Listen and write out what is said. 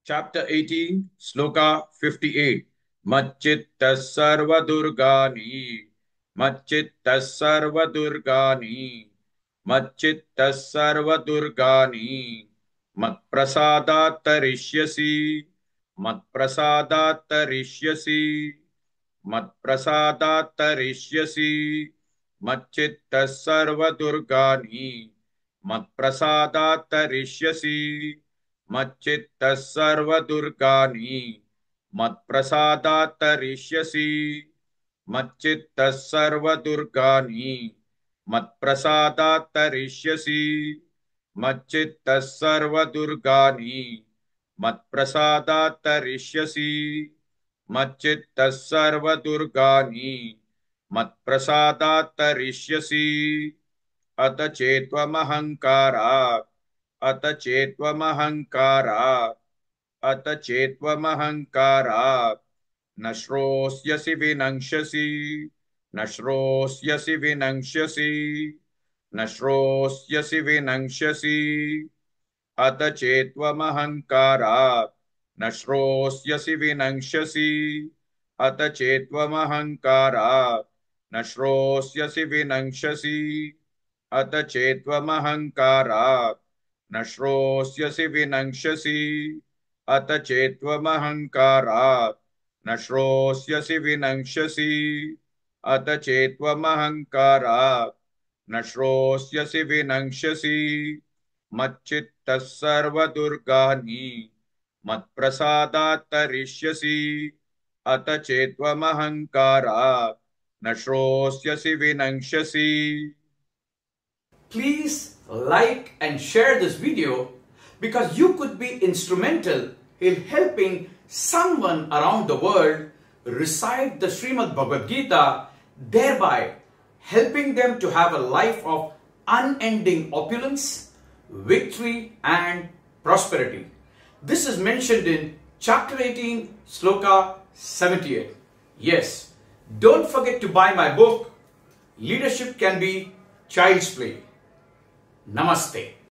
Chapter 18, Sloka 58. Machittas sarvadurgani, Machittas sarvadurgani, Machittas sarvadurgani, Matprasadattarishyasi, Matprasadattarishyasi, Matprasadattarishyasi, Machittas sarvadurgani, Matprasadattarishyasi, मच्चित्तः सर्वदुर्गानि मत्प्रसादात्तरिष्यसि मच्चित्तः सर्वदुर्गानि मत्प्रसादात्तरिष्यसि मच्चित्तः सर्वदुर्गानि मत्प्रसादात्तरिष्यसि मच्चित्तः सर्वदुर्गानि मत्प्रसादात्तरिष्यसि अत चेत्त्वमहङ्कारात् अत चेत्त्वमहङ्कारात् अत चेत्त्वमहङ्कारात् न श्रोष्यसि विनङ्क्ष्यसि न श्रोष्यसि विनङ्क्ष्यसि न श्रोष्यसि विनङ्क्ष्यसि अत चेत्त्वमहङ्कारात् न श्रोष्यसि विनङ्क्ष्यसि अत चेत्त्वमहङ्कारात् न श्रोष्यसि विनङ्क्ष्यसि अत चेत्त्वमहङ्कारात् न श्रोष्यसि विनङ्क्ष्यसि अत चेत्त्वमहङ्कारात् न श्रोष्यसि विनङ्क्ष्यसि अत चेत्त्वमहङ्कारात् न श्रोष्यसि विनङ्क्ष्यसि मच्चित्तः सर्वदुर्गानि मत्प्रसादात्तरिष्यसि अत चेत्त्वमहङ्कारात् न श्रोष्यसि विनङ्क्ष्यसि. Please like and share this video because you could be instrumental in helping someone around the world recite the Srimad Bhagavad Gita, thereby helping them to have a life of unending opulence, victory and prosperity. This is mentioned in chapter 18, Sloka 78. Yes, don't forget to buy my book, Leadership Can Be Child's Play. Namaste.